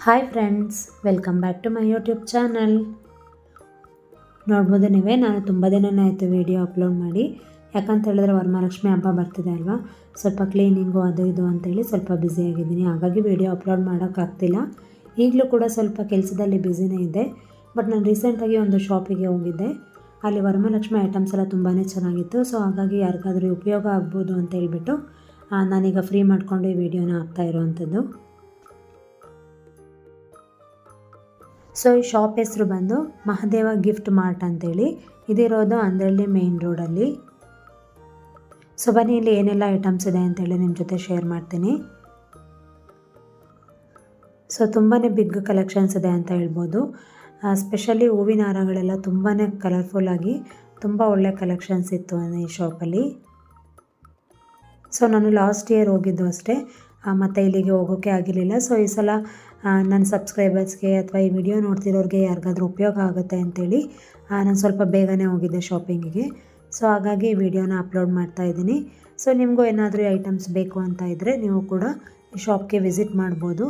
Hi friends, welcome back to my YouTube channel. ನೋಡ್ಬೋದು ನೀವೇ, ನಾನು ತುಂಬ ದಿನನೇ ಆಯಿತು ವಿಡಿಯೋ ಅಪ್ಲೋಡ್ ಮಾಡಿ. ಯಾಕಂತ ಹೇಳಿದ್ರೆ ವರಮಹಾಲಕ್ಷ್ಮಿ ಹಬ್ಬ ಬರ್ತಿದೆ ಅಲ್ವಾ, ಸ್ವಲ್ಪ ಕ್ಲೀನಿಂಗು ಅದು ಇದು ಅಂತೇಳಿ ಸ್ವಲ್ಪ ಬ್ಯುಸಿಯಾಗಿದ್ದೀನಿ. ಹಾಗಾಗಿ ವಿಡಿಯೋ ಅಪ್ಲೋಡ್ ಮಾಡೋಕ್ಕಾಗ್ತಿಲ್ಲ. ಈಗಲೂ ಕೂಡ ಸ್ವಲ್ಪ ಕೆಲಸದಲ್ಲಿ ಬ್ಯುಸಿನೇ ಇದೆ. ಬಟ್ ನಾನು ರೀಸೆಂಟಾಗಿ ಒಂದು ಶಾಪಿಗೆ ಹೋಗಿದ್ದೆ. ಅಲ್ಲಿ ವರಮಹಾಲಕ್ಷ್ಮಿ ಐಟಮ್ಸ್ ಎಲ್ಲ ತುಂಬಾ ಚೆನ್ನಾಗಿತ್ತು. ಸೊ ಹಾಗಾಗಿ ಯಾರಿಗಾದರೂ ಉಪಯೋಗ ಆಗ್ಬೋದು ಅಂತ ಹೇಳ್ಬಿಟ್ಟು ನಾನೀಗ ಫ್ರೀ ಮಾಡಿಕೊಂಡು ಈ ವಿಡಿಯೋನ ಹಾಕ್ತಾ ಇರೋವಂಥದ್ದು. ಸೊ ಈ ಶಾಪ್ ಹೆಸರು ಬಂದು ಮಹಾದೇವ ಗಿಫ್ಟ್ ಮಾರ್ಟ್ ಅಂತೇಳಿ, ಇದಿರೋದು ಅಂದ್ರಳ್ಳಿ ಮೇನ್ ರೋಡಲ್ಲಿ. ಸೊ ಬನ್ನಿ, ಇಲ್ಲಿ ಏನೆಲ್ಲ ಐಟಮ್ಸ್ ಇದೆ ಅಂತೇಳಿ ನಿಮ್ಮ ಜೊತೆ ಶೇರ್ ಮಾಡ್ತೀನಿ. ಸೊ ತುಂಬಾ ಬಿಗ್ ಕಲೆಕ್ಷನ್ಸ್ ಇದೆ ಅಂತ ಹೇಳ್ಬೋದು. ಸ್ಪೆಷಲಿ ಹೂವಿನ ಹಾರಗಳೆಲ್ಲ ತುಂಬಾ ಕಲರ್ಫುಲ್ಲಾಗಿ ತುಂಬ ಒಳ್ಳೆ ಕಲೆಕ್ಷನ್ಸ್ ಇತ್ತು ಈ ಶಾಪಲ್ಲಿ. ಸೊ ನಾನು ಲಾಸ್ಟ್ ಇಯರ್ ಹೋಗಿದ್ದು ಅಷ್ಟೇ, ಮತ್ತು ಇಲ್ಲಿಗೆ ಹೋಗೋಕ್ಕೆ ಆಗಿರಲಿಲ್ಲ. ಸೊ ಈ ಸಲ ನನ್ನ ಸಬ್ಸ್ಕ್ರೈಬರ್ಸ್ಗೆ ಅಥವಾ ಈ ವಿಡಿಯೋ ನೋಡ್ತಿರೋರಿಗೆ ಯಾರಿಗಾದ್ರೂ ಉಪಯೋಗ ಆಗುತ್ತೆ ಅಂತೇಳಿ ನಾನು ಸ್ವಲ್ಪ ಬೇಗನೆ ಹೋಗಿದ್ದೆ ಶಾಪಿಂಗಿಗೆ. ಸೊ ಹಾಗಾಗಿ ಈ ವಿಡಿಯೋನ ಅಪ್ಲೋಡ್ ಮಾಡ್ತಾ ಇದ್ದೀನಿ. ಸೊ ನಿಮಗೂ ಏನಾದರೂ ಐಟಮ್ಸ್ ಬೇಕು ಅಂತ ಇದ್ದರೆ ನೀವು ಕೂಡ ಈ ಶಾಪ್ಗೆ ವಿಸಿಟ್ ಮಾಡ್ಬೋದು.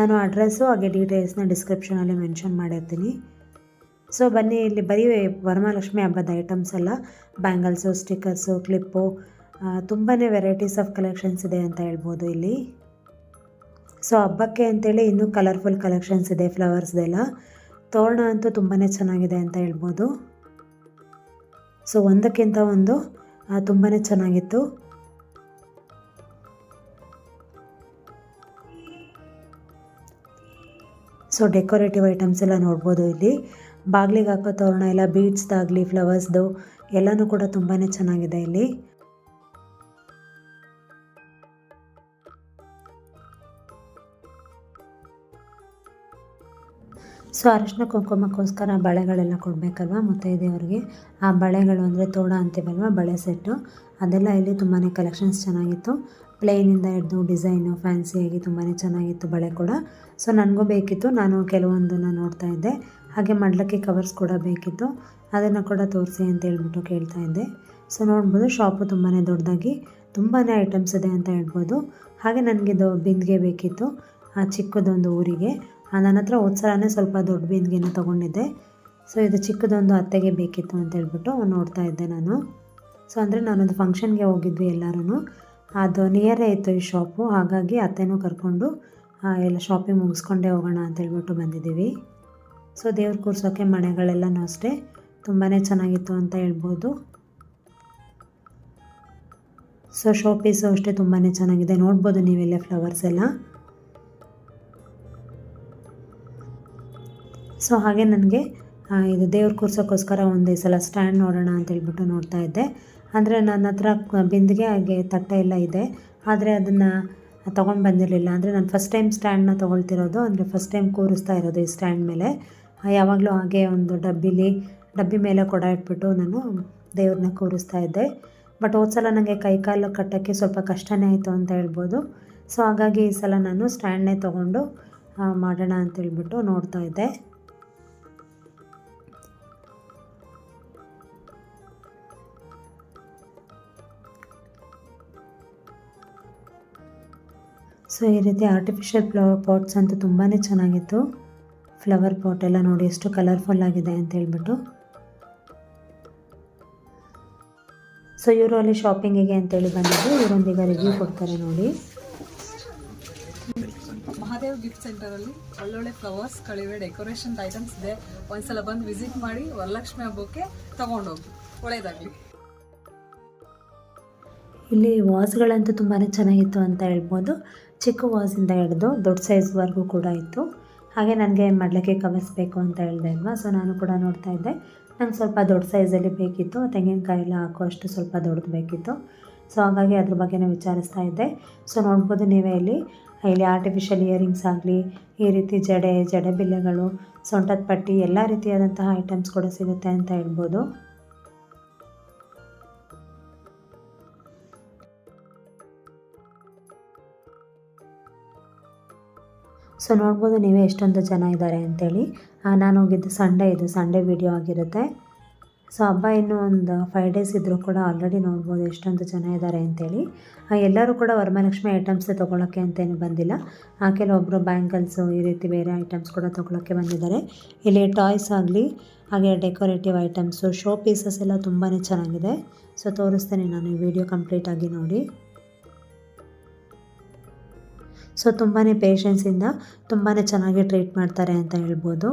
ನಾನು ಅಡ್ರೆಸ್ಸು ಹಾಗೆ ಡೀಟೇಲ್ಸ್ನ ಡಿಸ್ಕ್ರಿಪ್ಷನಲ್ಲಿ ಮೆನ್ಷನ್ ಮಾಡಿರ್ತೀನಿ. ಸೊ ಬನ್ನಿ, ಇಲ್ಲಿ ಬರೀ ವರಮಹಾಲಕ್ಷ್ಮಿ ಹಬ್ಬದ ಐಟಮ್ಸ್ ಎಲ್ಲ, ಬ್ಯಾಂಗಲ್ಸು, ಸ್ಟಿಕ್ಕರ್ಸು, ಕ್ಲಿಪ್ಪು, ತುಂಬಾ ವೆರೈಟೀಸ್ ಆಫ್ ಕಲೆಕ್ಷನ್ಸ್ ಇದೆ ಅಂತ ಹೇಳ್ಬೋದು ಇಲ್ಲಿ. ಸೊ ಹಬ್ಬಕ್ಕೆ ಅಂತೇಳಿ ಇನ್ನೂ ಕಲರ್ಫುಲ್ ಕಲೆಕ್ಷನ್ಸ್ ಇದೆ, ಫ್ಲವರ್ಸ್ದೆಲ್ಲ. ತೋರಣ ಅಂತೂ ತುಂಬಾ ಚೆನ್ನಾಗಿದೆ ಅಂತ ಹೇಳ್ಬೋದು. ಸೊ ಒಂದಕ್ಕಿಂತ ಒಂದು ತುಂಬಾ ಚೆನ್ನಾಗಿತ್ತು. ಸೊ ಡೆಕೋರೇಟಿವ್ ಐಟಮ್ಸ್ ಎಲ್ಲ ನೋಡ್ಬೋದು ಇಲ್ಲಿ. ಬಾಗಿಲಿಗೆ ಹಾಕೋ ತೋರಣ ಎಲ್ಲ ಬೀಡ್ಸ್ದಾಗಲಿ ಫ್ಲವರ್ಸ್ದು ಎಲ್ಲನೂ ಕೂಡ ತುಂಬಾ ಚೆನ್ನಾಗಿದೆ ಇಲ್ಲಿ. ಸೊ ಅರಿಶಿನ ಕುಂಕುಮಕ್ಕೋಸ್ಕರ ಬಳೆಗಳೆಲ್ಲ ಕೊಡಬೇಕಲ್ವ ಮುತ್ತೈದೆಯವ್ರಿಗೆ. ಆ ಬಳೆಗಳು ಅಂದರೆ ತೋಡ ಅಂತೀವಲ್ವ, ಬಳೆ ಸೆಟ್ಟು, ಅದೆಲ್ಲ ಇಲ್ಲಿ ತುಂಬಾ ಕಲೆಕ್ಷನ್ಸ್ ಚೆನ್ನಾಗಿತ್ತು. ಪ್ಲೇನಿಂದ ಹಿಡಿದು ಡಿಸೈನು ಫ್ಯಾನ್ಸಿಯಾಗಿ ತುಂಬಾ ಚೆನ್ನಾಗಿತ್ತು ಬಳೆ ಕೂಡ. ಸೊ ನನಗೂ ಬೇಕಿತ್ತು, ನಾನು ಕೆಲವೊಂದನ್ನು ನೋಡ್ತಾ ಇದ್ದೆ. ಹಾಗೆ ಮಡ್ಲಕ್ಕಿ ಕವರ್ಸ್ ಕೂಡ ಬೇಕಿತ್ತು, ಅದನ್ನು ಕೂಡ ತೋರಿಸಿ ಅಂತ ಹೇಳ್ಬಿಟ್ಟು ಕೇಳ್ತಾ ಇದ್ದೆ. ಸೊ ನೋಡ್ಬೋದು, ಶಾಪು ತುಂಬಾ ದೊಡ್ಡದಾಗಿ ತುಂಬಾ ಐಟಮ್ಸ್ ಇದೆ ಅಂತ ಹೇಳ್ಬೋದು. ಹಾಗೆ ನನಗಿದು ಬಿಂದಿಗೆ ಬೇಕಿತ್ತು, ಚಿಕ್ಕದೊಂದು ಊರಿಗೆ. ನನ್ನ ಹತ್ರ ಹೋದ್ಸಲನೇ ಸ್ವಲ್ಪ ದೊಡ್ಡ ಬಿಂದಿಗೆನ ತೊಗೊಂಡಿದ್ದೆ. ಸೊ ಇದು ಚಿಕ್ಕದೊಂದು ಅತ್ತೆಗೆ ಬೇಕಿತ್ತು ಅಂತ ಹೇಳ್ಬಿಟ್ಟು ನೋಡ್ತಾ ಇದ್ದೆ ನಾನು. ಸೊ ಅಂದರೆ ನಾನೊಂದು ಫಂಕ್ಷನ್ಗೆ ಹೋಗಿದ್ವಿ ಎಲ್ಲರೂ, ಅದು ನಿಯರೇ ಇತ್ತು ಈ ಶಾಪು. ಹಾಗಾಗಿ ಅತ್ತೆನೂ ಕರ್ಕೊಂಡು ಎಲ್ಲ ಶಾಪಿಂಗ್ ಮುಗಿಸ್ಕೊಂಡೇ ಹೋಗೋಣ ಅಂತ ಹೇಳ್ಬಿಟ್ಟು ಬಂದಿದ್ದೀವಿ. ಸೊ ದೇವ್ರು ಕೂರ್ಸೋಕ್ಕೆ ಮಣೆಗಳೆಲ್ಲನೂ ಅಷ್ಟೇ ತುಂಬಾ ಚೆನ್ನಾಗಿತ್ತು ಅಂತ ಹೇಳ್ಬೋದು. ಸೊ ಶೋ ಪೀಸು ಅಷ್ಟೇ ತುಂಬಾ ಚೆನ್ನಾಗಿದೆ, ನೋಡ್ಬೋದು ನೀವೆಲ್ಲ ಫ್ಲವರ್ಸ್ ಎಲ್ಲ. ಸೊ ಹಾಗೆ ನನಗೆ ಇದು ದೇವ್ರ ಕೂರ್ಸೋಕ್ಕೋಸ್ಕರ ಒಂದು ಸಲ ಸ್ಟ್ಯಾಂಡ್ ನೋಡೋಣ ಅಂತ ಹೇಳ್ಬಿಟ್ಟು ನೋಡ್ತಾ ಇದ್ದೆ. ಅಂದರೆ ನನ್ನ ಹತ್ರ ಬಿಂದಿಗೆ ಹಾಗೆ ತಟ್ಟೆ ಎಲ್ಲ ಇದೆ, ಆದರೆ ಅದನ್ನು ತೊಗೊಂಡು ಬಂದಿರಲಿಲ್ಲ. ಅಂದರೆ ನಾನು ಫಸ್ಟ್ ಟೈಮ್ ಸ್ಟ್ಯಾಂಡನ್ನ ತೊಗೊಳ್ತಿರೋದು, ಅಂದರೆ ಫಸ್ಟ್ ಟೈಮ್ ಕೂರಿಸ್ತಾ ಇರೋದು ಈ ಸ್ಟ್ಯಾಂಡ್ ಮೇಲೆ. ಯಾವಾಗಲೂ ಹಾಗೆ ಒಂದು ಡಬ್ಬಿ ಮೇಲೆ ಕೊಡ ಇಟ್ಬಿಟ್ಟು ನಾನು ದೇವ್ರನ್ನ ಕೂರಿಸ್ತಾ ಇದ್ದೆ. ಬಟ್ ಹೋದ್ಸಲ ನನಗೆ ಕೈಕಾಲು ಕಟ್ಟೋಕ್ಕೆ ಸ್ವಲ್ಪ ಕಷ್ಟನೇ ಆಯಿತು ಅಂತ ಹೇಳ್ಬೋದು. ಸೊ ಹಾಗಾಗಿ ಈ ಸಲ ನಾನು ಸ್ಟ್ಯಾಂಡ್ನೇ ತೊಗೊಂಡು ಮಾಡೋಣ ಅಂತೇಳ್ಬಿಟ್ಟು ನೋಡ್ತಾ ಇದ್ದೆ. ಸೊ ಈ ರೀತಿ ಆರ್ಟಿಫಿಷಿಯಲ್ ಫ್ಲವರ್ ಪಾಟ್ಸ್ ಅಂತೂ ತುಂಬಾ ಚೆನ್ನಾಗಿತ್ತು. ಫ್ಲವರ್ ಪಾಟ್ ಎಲ್ಲ ನೋಡಿ ಎಷ್ಟು ಕಲರ್ಫುಲ್ ಆಗಿದೆ ಅಂತ ಹೇಳ್ಬಿಟ್ಟು. ಸೊ ಇವರು ಅಲ್ಲಿ ಶಾಪಿಂಗಿಗೆ ಅಂತೇಳಿ ಬಂದಿದ್ದು, ಇವರೊಂದಿಗೆ ರಿವ್ಯೂ ಕೊಡ್ತಾರೆ ನೋಡಿ. ಮಹಾದೇವ್ ಗಿಫ್ಟ್ ಸೆಂಟರಲ್ಲಿ ಒಳ್ಳೊಳ್ಳೆ ಫ್ಲವರ್ಸ್ ಗಳಿವೆ, ಡೆಕೋರೇಷನ್ ಐಟಮ್ಸ್ ಇದೆ. ಒಂದ್ಸಲ ಬಂದು ವಿಸಿಟ್ ಮಾಡಿ ವರಲಕ್ಷ್ಮಿ ಹಬ್ಬಕ್ಕೆ ತಗೊಂಡೋಗಿ, ಒಳ್ಳೇದಾಗಲಿ. ಇಲ್ಲಿ ವಾಸ್ಗಳಂತೂ ತುಂಬಾ ಚೆನ್ನಾಗಿತ್ತು ಅಂತ ಹೇಳ್ಬೋದು. ಚಿಕ್ಕ ವಾಸಿಂದ ಹಿಡಿದು ದೊಡ್ಡ ಸೈಜ್ವರೆಗೂ ಕೂಡ ಇತ್ತು. ಹಾಗೆ ನನಗೆ ಮಡ್ಲಕ್ಕಿ ಕವರ್ಸ್ ಬೇಕು ಅಂತ ಹೇಳಿದೆ ಅಲ್ವಾ, ಸೊ ನಾನು ಕೂಡ ನೋಡ್ತಾ ಇದ್ದೆ. ನಂಗೆ ಸ್ವಲ್ಪ ದೊಡ್ಡ ಸೈಜಲ್ಲಿ ಬೇಕಿತ್ತು, ತೆಂಗಿನಕಾಯಿ ಎಲ್ಲ ಹಾಕೋ ಅಷ್ಟು ಸ್ವಲ್ಪ ದೊಡ್ಡದು ಬೇಕಿತ್ತು. ಸೊ ಹಾಗಾಗಿ ಅದ್ರ ಬಗ್ಗೆನೇ ವಿಚಾರಿಸ್ತಾ ಇದ್ದೆ. ಸೊ ನೋಡ್ಬೋದು ನೀವೇ ಇಲ್ಲಿ ಆರ್ಟಿಫಿಷಿಯಲ್ ಇಯರಿಂಗ್ಸ್ ಆಗಲಿ, ಈ ರೀತಿ ಜಡೆ ಬಿಲ್ಲೆಗಳು, ಸೊಂಟದ ಪಟ್ಟಿ, ಎಲ್ಲ ರೀತಿಯಾದಂತಹ ಐಟಮ್ಸ್ ಕೂಡ ಸಿಗುತ್ತೆ ಅಂತ ಹೇಳ್ಬೋದು. ಸೊ ನೋಡ್ಬೋದು ನೀವೇ ಎಷ್ಟೊಂದು ಜನ ಇದ್ದಾರೆ ಅಂತೇಳಿ. ನಾನು ಹೋಗಿದ್ದು ಸಂಡೇ, ಇದು ಸಂಡೇ ವಿಡಿಯೋ ಆಗಿರುತ್ತೆ. ಸೊ ಹಬ್ಬ ಇನ್ನೂ ಒಂದು 5 ಡೇಸ್ ಇದ್ದರೂ ಕೂಡ ಆಲ್ರೆಡಿ ನೋಡ್ಬೋದು ಎಷ್ಟೊಂದು ಜನ ಇದ್ದಾರೆ ಅಂತೇಳಿ. ಎಲ್ಲರೂ ಕೂಡ ವರಮಹಾಲಕ್ಷ್ಮಿ ಐಟಮ್ಸೇ ತೊಗೊಳಕ್ಕೆ ಅಂತೇನು ಬಂದಿಲ್ಲ. ಕೆಲವೊಬ್ಬರು ಬ್ಯಾಂಗಲ್ಸು ಈ ರೀತಿ ಬೇರೆ ಐಟಮ್ಸ್ ಕೂಡ ತೊಗೊಳಕ್ಕೆ ಬಂದಿದ್ದಾರೆ. ಇಲ್ಲಿ ಟಾಯ್ಸ್ ಆಗಲಿ ಹಾಗೆ ಡೆಕೋರೇಟಿವ್ ಐಟಮ್ಸು, ಶೋ ಪೀಸಸ್ ಎಲ್ಲ ತುಂಬಾ ಚೆನ್ನಾಗಿದೆ. ಸೊ ತೋರಿಸ್ತೇನೆ ನಾನು, ಈ ವಿಡಿಯೋ ಕಂಪ್ಲೀಟಾಗಿ ನೋಡಿ. ಸೊ ತುಂಬಾ ಪೇಷನ್ಸಿಂದ ತುಂಬಾ ಚೆನ್ನಾಗಿ ಟ್ರೀಟ್ ಮಾಡ್ತಾರೆ ಅಂತ ಹೇಳ್ಬೋದು.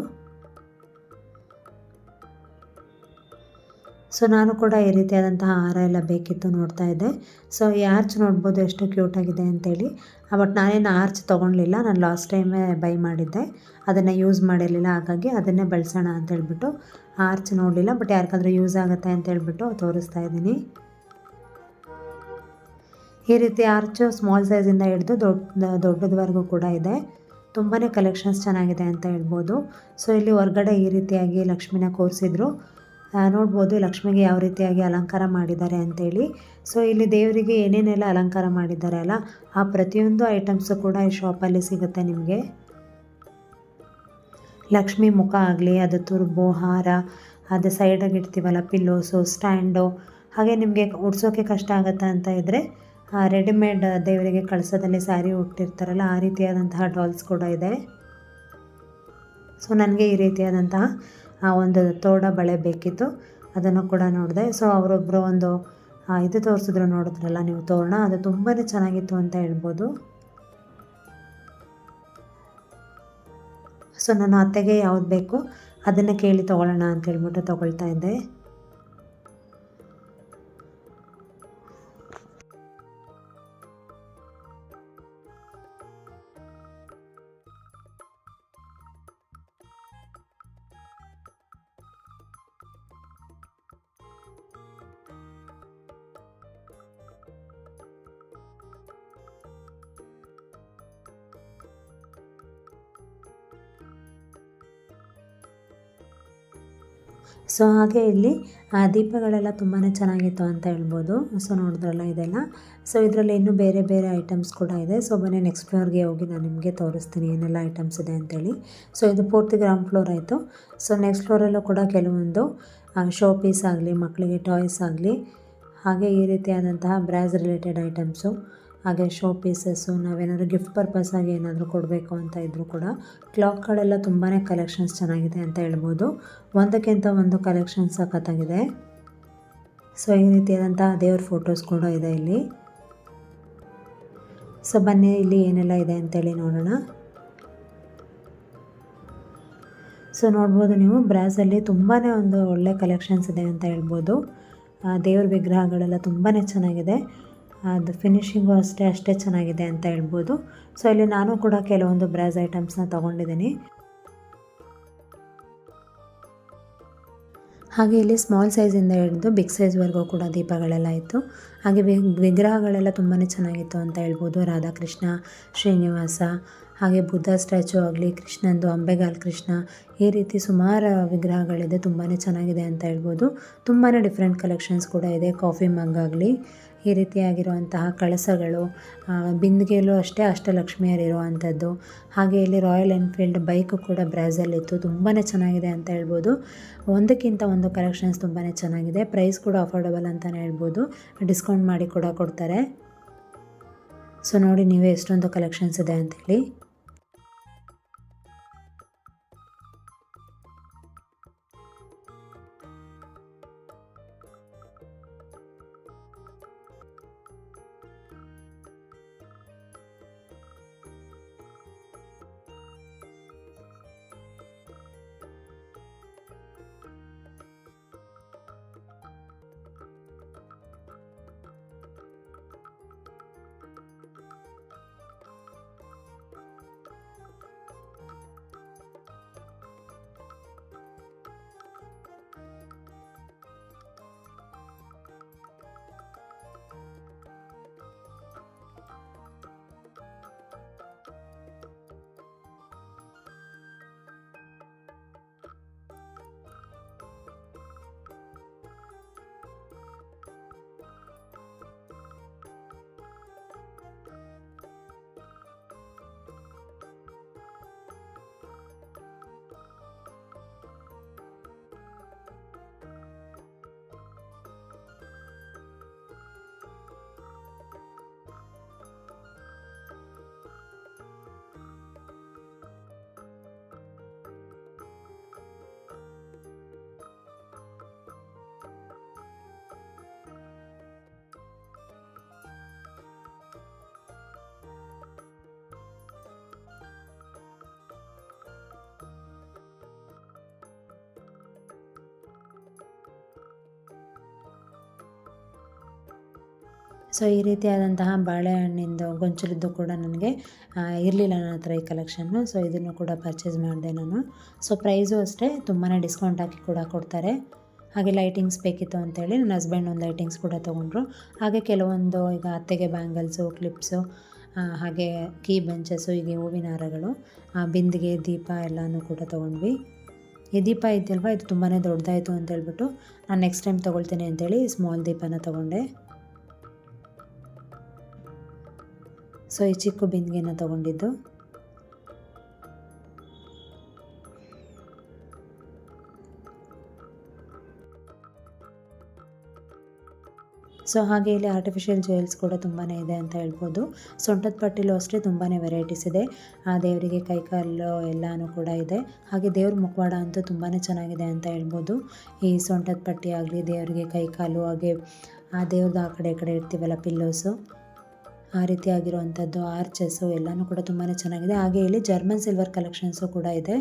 ಸೊ ನಾನು ಕೂಡ ಈ ರೀತಿಯಾದಂತಹ ಹಾರ ಎಲ್ಲ ಬೇಕಿತ್ತು, ನೋಡ್ತಾ ಇದ್ದೆ. ಸೊ ಈ ಆರ್ಚ್ ನೋಡ್ಬೋದು ಎಷ್ಟು ಕ್ಯೂಟಾಗಿದೆ ಅಂತೇಳಿ. ಬಟ್ ನಾನೇನು ಆರ್ಚ್ ತೊಗೊಳ್ಲಿಲ್ಲ, ನಾನು ಲಾಸ್ಟ್ ಟೈಮೇ ಬೈ ಮಾಡಿದ್ದೆ, ಅದನ್ನು ಯೂಸ್ ಮಾಡಿರಲಿಲ್ಲ. ಹಾಗಾಗಿ ಅದನ್ನೇ ಬಳಸೋಣ ಅಂತ ಹೇಳ್ಬಿಟ್ಟು ಆರ್ಚ್ ನೋಡಲಿಲ್ಲ. ಬಟ್ ಯಾರಿಗಾದ್ರೂ ಯೂಸ್ ಆಗುತ್ತೆ ಅಂತ ಹೇಳ್ಬಿಟ್ಟು ತೋರಿಸ್ತಾ ಇದ್ದೀನಿ. ಈ ರೀತಿ ಆರ್ಚು ಸ್ಮಾಲ್ ಸೈಜಿಂದ ಹಿಡಿದು ದೊಡ್ಡದವರೆಗೂ ಕೂಡ ಇದೆ. ತುಂಬಾ ಕಲೆಕ್ಷನ್ಸ್ ಚೆನ್ನಾಗಿದೆ ಅಂತ ಹೇಳ್ಬೋದು. ಸೊ ಇಲ್ಲಿ ಹೊರಗಡೆ ಈ ರೀತಿಯಾಗಿ ಲಕ್ಷ್ಮಿನ ಕೂರಿಸಿದ್ರು, ನೋಡ್ಬೋದು ಲಕ್ಷ್ಮಿಗೆ ಯಾವ ರೀತಿಯಾಗಿ ಅಲಂಕಾರ ಮಾಡಿದ್ದಾರೆ ಅಂತೇಳಿ. ಸೊ ಇಲ್ಲಿ ದೇವರಿಗೆ ಏನೇನೆಲ್ಲ ಅಲಂಕಾರ ಮಾಡಿದ್ದಾರೆ ಅಲ್ಲ, ಆ ಪ್ರತಿಯೊಂದು ಐಟಮ್ಸು ಕೂಡ ಈ ಶಾಪಲ್ಲಿ ಸಿಗುತ್ತೆ ನಿಮಗೆ. ಲಕ್ಷ್ಮಿ ಮುಖ ಆಗಲಿ, ಅದು ತುರ್ಬು, ಹಾರ, ಅದು ಸೈಡಾಗಿ ಇಡ್ತೀವಲ್ಲ ಪಿಲ್ಲೋಸು, ಸ್ಟ್ಯಾಂಡು, ಹಾಗೆ ನಿಮಗೆ ಉಡ್ಸೋಕ್ಕೆ ಕಷ್ಟ ಆಗುತ್ತೆ ಅಂತ ಇದ್ದರೆ ರೆಡಿಮೇಡ್ ದೇವರಿಗೆ ಕಳಸದಲ್ಲಿ ಸ್ಯಾರಿ ಉಟ್ಟಿರ್ತಾರಲ್ಲ ಆ ರೀತಿಯಾದಂತಹ ಡಾಲ್ಸ್ ಕೂಡ ಇದೆ. ಸೊ ನನಗೆ ಈ ರೀತಿಯಾದಂತಹ ಒಂದು ತೋಡ ಬಳೆ ಬೇಕಿತ್ತು, ಅದನ್ನು ಕೂಡ ನೋಡಿದೆ. ಸೊ ಅವರೊಬ್ಬರು ಒಂದು ಇದು ತೋರಿಸಿದ್ರು, ನೋಡಿದ್ರಲ್ಲ ನೀವು ತೋರಣ, ಅದು ತುಂಬಾ ಚೆನ್ನಾಗಿತ್ತು ಅಂತ ಹೇಳ್ಬೋದು. ಸೊ ನನ್ನ ಅತ್ತೆಗೆ ಯಾವ್ದು ಬೇಕು ಅದನ್ನು ಕೇಳಿ ತೊಗೊಳ್ಳೋಣ ಅಂತ ಹೇಳ್ಬಿಟ್ಟು ತೊಗೊಳ್ತಾ ಇದ್ದೆ. ಸೊ ಹಾಗೆ ಇಲ್ಲಿ ದೀಪಗಳೆಲ್ಲ ತುಂಬಾ ಚೆನ್ನಾಗಿತ್ತು ಅಂತ ಹೇಳ್ಬೋದು. ಸೊ ನೋಡಿದ್ರಲ್ಲ ಇದೆಲ್ಲ. ಸೊ ಇದರಲ್ಲಿ ಇನ್ನೂ ಬೇರೆ ಬೇರೆ ಐಟಮ್ಸ್ ಕೂಡ ಇದೆ. ಸೊ ಬನ್ನಿ ನೆಕ್ಸ್ಟ್ ಫ್ಲೋರ್ಗೆ ಹೋಗಿ ನಾನು ನಿಮಗೆ ತೋರಿಸ್ತೀನಿ ಏನೆಲ್ಲ ಐಟಮ್ಸ್ ಇದೆ ಅಂತೇಳಿ. ಸೊ ಇದು ಪೂರ್ತಿ ಗ್ರೌಂಡ್ ಫ್ಲೋರ್ ಆಯಿತು. ಸೊ ನೆಕ್ಸ್ಟ್ ಫ್ಲೋರಲ್ಲೂ ಕೂಡ ಕೆಲವೊಂದು ಶೋ ಪೀಸ್ ಆಗಲಿ, ಮಕ್ಕಳಿಗೆ ಟಾಯ್ಸ್ ಆಗಲಿ, ಹಾಗೆ ಈ ರೀತಿಯಾದಂತಹ ಬ್ರಾಸ್ ರಿಲೇಟೆಡ್ ಐಟಮ್ಸು, ಹಾಗೆ ಶೋ ಪೀಸಸ್ಸು, ನಾವೇನಾದರೂ ಗಿಫ್ಟ್ ಪರ್ಪಸ್ ಆಗಿ ಏನಾದರೂ ಕೊಡಬೇಕು ಅಂತ ಇದ್ದರೂ ಕೂಡ ಕ್ಲಾಕ್ಗಳೆಲ್ಲ ತುಂಬಾ ಕಲೆಕ್ಷನ್ಸ್ ಚೆನ್ನಾಗಿದೆ ಅಂತ ಹೇಳ್ಬೋದು. ಒಂದಕ್ಕಿಂತ ಒಂದು ಕಲೆಕ್ಷನ್ಸ್ ಸಖತ್ತಾಗಿದೆ. ಸೊ ಈ ರೀತಿಯಾದಂತಹ ದೇವ್ರ ಫೋಟೋಸ್ ಕೂಡ ಇದೆ ಇಲ್ಲಿ. ಸೊ ಬನ್ನಿ ಇಲ್ಲಿ ಏನೆಲ್ಲ ಇದೆ ಅಂತೇಳಿ ನೋಡೋಣ. ಸೊ ನೋಡ್ಬೋದು ನೀವು, ಬ್ರಾಸಲ್ಲಿ ತುಂಬಾ ಒಂದು ಒಳ್ಳೆ ಕಲೆಕ್ಷನ್ಸ್ ಇದೆ ಅಂತ ಹೇಳ್ಬೋದು. ದೇವ್ರ ವಿಗ್ರಹಗಳೆಲ್ಲ ತುಂಬಾ ಚೆನ್ನಾಗಿದೆ, ಅದು ಫಿನಿಶಿಂಗು ಅಷ್ಟೇ ಚೆನ್ನಾಗಿದೆ ಅಂತ ಹೇಳ್ಬೋದು. ಸೊ ಇಲ್ಲಿ ನಾನು ಕೂಡ ಕೆಲವೊಂದು ಬ್ರಾಸ್ ಐಟಮ್ಸ್ನ ತೊಗೊಂಡಿದ್ದೀನಿ. ಹಾಗೆ ಇಲ್ಲಿ ಸ್ಮಾಲ್ ಸೈಜಿಂದ ಹಿಡಿದು ಬಿಗ್ ಸೈಜ್ವರೆಗೂ ಕೂಡ ದೀಪಗಳೆಲ್ಲ ಇತ್ತು. ಹಾಗೆ ವಿಗ್ರಹಗಳೆಲ್ಲ ತುಂಬಾ ಚೆನ್ನಾಗಿತ್ತು ಅಂತ ಹೇಳ್ಬೋದು. ರಾಧಾಕೃಷ್ಣ, ಶ್ರೀನಿವಾಸ, ಹಾಗೆ ಬುದ್ಧ ಸ್ಟ್ಯಾಚು ಆಗಲಿ, ಕೃಷ್ಣಂದು, ಅಂಬೆಗಾಲ್ ಕೃಷ್ಣ, ಈ ರೀತಿ ಸುಮಾರು ವಿಗ್ರಹಗಳಿದೆ. ತುಂಬಾ ಚೆನ್ನಾಗಿದೆ ಅಂತ ಹೇಳ್ಬೋದು. ತುಂಬಾ ಡಿಫ್ರೆಂಟ್ ಕಲೆಕ್ಷನ್ಸ್ ಕೂಡ ಇದೆ. ಕಾಫಿ ಮಗ್ ಆಗಲಿ, ಈ ರೀತಿಯಾಗಿರುವಂತಹ ಕಳಸಗಳು, ಬಿಂದಿಗೆಯಲ್ಲೂ ಅಷ್ಟಲಕ್ಷ್ಮಿಯರಿರುವಂಥದ್ದು. ಹಾಗೆ ಇಲ್ಲಿ ರಾಯಲ್ ಎನ್ಫೀಲ್ಡ್ ಬೈಕು ಕೂಡ ಬ್ರಾಸಲ್ಲಿತ್ತು. ತುಂಬಾ ಚೆನ್ನಾಗಿದೆ ಅಂತ ಹೇಳ್ಬೋದು. ಒಂದಕ್ಕಿಂತ ಒಂದು ಕಲೆಕ್ಷನ್ಸ್ ತುಂಬಾ ಚೆನ್ನಾಗಿದೆ. ಪ್ರೈಸ್ ಕೂಡ ಅಫೋರ್ಡಬಲ್ ಅಂತಲೇ ಹೇಳ್ಬೋದು. ಡಿಸ್ಕೌಂಟ್ ಮಾಡಿ ಕೂಡ ಕೊಡ್ತಾರೆ. ಸೊ ನೋಡಿ ನೀವೇ ಎಷ್ಟೊಂದು ಕಲೆಕ್ಷನ್ಸ್ ಇದೆ ಅಂತೇಳಿ. ಸೊ ಈ ರೀತಿಯಾದಂತಹ ಬಾಳೆಹಣ್ಣಿಂದು ಗೊಂಚಲದ್ದು ಕೂಡ ನನಗೆ ಇರಲಿಲ್ಲ ನನ್ನ ಹತ್ರ ಈ ಕಲೆಕ್ಷನ್ನು. ಸೊ ಇದನ್ನು ಕೂಡ ಪರ್ಚೇಸ್ ಮಾಡಿದೆ ನಾನು. ಸೊ ಪ್ರೈಸು ಅಷ್ಟೇ ತುಂಬಾ ಡಿಸ್ಕೌಂಟ್ ಹಾಕಿ ಕೂಡ ಕೊಡ್ತಾರೆ. ಹಾಗೆ ಲೈಟಿಂಗ್ಸ್ ಬೇಕಿತ್ತು ಅಂತೇಳಿ ನನ್ನ ಹಸ್ಬೆಂಡ್ ಒಂದು ಲೈಟಿಂಗ್ಸ್ ಕೂಡ ತೊಗೊಂಡ್ರು. ಹಾಗೆ ಕೆಲವೊಂದು ಈಗ ಅತ್ತೆಗೆ ಬ್ಯಾಂಗಲ್ಸು, ಕ್ಲಿಪ್ಸು, ಹಾಗೆ ಕೀ ಬಂಚಸ್ಸು, ಹೀಗೆ ಹೂವಿನ ಹಾರಗಳು, ಬಿಂದಿಗೆ, ದೀಪ ಎಲ್ಲನೂ ಕೂಡ ತೊಗೊಂಡ್ವಿ. ಈ ದೀಪ ಇದೆಯಲ್ವ, ಇದು ತುಂಬಾ ದೊಡ್ಡದಾಯಿತು ಅಂತೇಳ್ಬಿಟ್ಟು ನಾನು ನೆಕ್ಸ್ಟ್ ಟೈಮ್ ತೊಗೊಳ್ತೀನಿ ಅಂತೇಳಿ ಸ್ಮಾಲ್ ದೀಪನ ತೊಗೊಂಡೆ. ಸೊ ಈ ಚಿಕ್ಕ ಬಿಂದಿಗೆನ ತೊಗೊಂಡಿದ್ದು. ಸೊ ಹಾಗೆ ಇಲ್ಲಿ ಆರ್ಟಿಫಿಷಿಯಲ್ ಜುವೆಲ್ಸ್ ಕೂಡ ತುಂಬಾ ಇದೆ ಅಂತ ಹೇಳ್ಬೋದು. ಸೊಂಟದ ಪಟ್ಟಿಲೂ ಅಷ್ಟೇ ತುಂಬಾ ವೆರೈಟೀಸ್ ಇದೆ. ಆ ದೇವರಿಗೆ ಕೈಕಾಲು ಎಲ್ಲನೂ ಕೂಡ ಇದೆ. ಹಾಗೆ ದೇವ್ರ ಮುಖವಾಡ ಅಂತೂ ತುಂಬಾ ಚೆನ್ನಾಗಿದೆ ಅಂತ ಹೇಳ್ಬೋದು. ಈ ಸೊಂಟದ ಪಟ್ಟಿ ಆಗಲಿ, ದೇವರಿಗೆ ಕೈಕಾಲು, ಹಾಗೆ ಆ ದೇವ್ರದ್ದು ಆ ಕಡೆ ಈ ಕಡೆ ಇರ್ತೀವಲ್ಲ ಪಿಲ್ಲೋಸು, ಆ ರೀತಿಯಾಗಿರುವಂಥದ್ದು, ಆರ್ಚಸ್ಸು ಎಲ್ಲನೂ ಕೂಡ ತುಂಬಾ ಚೆನ್ನಾಗಿದೆ. ಹಾಗೆ ಇಲ್ಲಿ ಜರ್ಮನ್ ಸಿಲ್ವರ್ ಕಲೆಕ್ಷನ್ಸು ಕೂಡ ಇದೆ.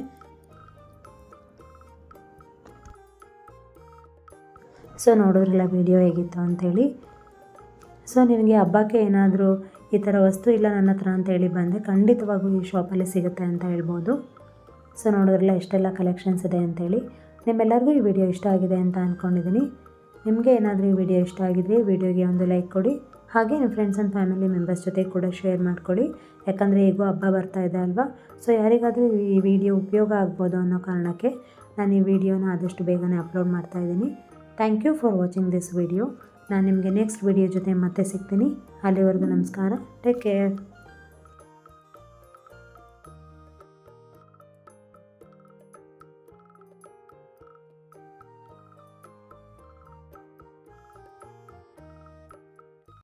ಸೊ ನೋಡಿದ್ರಲ್ಲ ವಿಡಿಯೋ ಹೇಗಿತ್ತು ಅಂಥೇಳಿ. ಸೊ ನಿಮಗೆ ಹಬ್ಬಕ್ಕೆ ಏನಾದರೂ ಈ ಥರ ವಸ್ತು ಇಲ್ಲ ನನ್ನ ಹತ್ರ ಅಂತೇಳಿ ಬಂದರೆ ಖಂಡಿತವಾಗೂ ಈ ಶಾಪಲ್ಲಿ ಸಿಗುತ್ತೆ ಅಂತ ಹೇಳ್ಬೋದು. ಸೊ ನೋಡಿದ್ರಲ್ಲ ಎಷ್ಟೆಲ್ಲ ಕಲೆಕ್ಷನ್ಸ್ ಇದೆ ಅಂಥೇಳಿ. ನಿಮ್ಮೆಲ್ಲರಿಗೂ ಈ ವಿಡಿಯೋ ಇಷ್ಟ ಆಗಿದೆ ಅಂತ ಅಂದ್ಕೊಂಡಿದ್ದೀನಿ. ನಿಮಗೆ ಏನಾದರೂ ಈ ವಿಡಿಯೋ ಇಷ್ಟ ಆಗಿದ್ರೆ ಈ ವಿಡಿಯೋಗೆ ಒಂದು ಲೈಕ್ ಕೊಡಿ. ಹಾಗೆ ನಿಮ್ಮ ಫ್ರೆಂಡ್ಸ್ ಆ್ಯಂಡ್ ಫ್ಯಾಮಿಲಿ ಮೆಂಬರ್ಸ್ ಜೊತೆ ಕೂಡ ಶೇರ್ ಮಾಡ್ಕೊಳ್ಳಿ. ಯಾಕಂದರೆ ಈಗೂ ಹಬ್ಬ ಬರ್ತಾ ಇದೆ ಅಲ್ವಾ. ಸೊ ಯಾರಿಗಾದರೂ ಈ ವಿಡಿಯೋ ಉಪಯೋಗ ಆಗ್ಬೋದು ಅನ್ನೋ ಕಾರಣಕ್ಕೆ ನಾನು ಈ ವಿಡಿಯೋನ ಆದಷ್ಟು ಬೇಗನೆ ಅಪ್ಲೋಡ್ ಮಾಡ್ತಾಯಿದ್ದೀನಿ. Thank you for watching this video. ನಾನು ನಿಮಗೆ ನೆಕ್ಸ್ಟ್ ವಿಡಿಯೋ ಜೊತೆ ಮತ್ತೆ ಸಿಗ್ತೀನಿ. ಅಲ್ಲಿವರೆಗೂ ನಮಸ್ಕಾರ. Take care.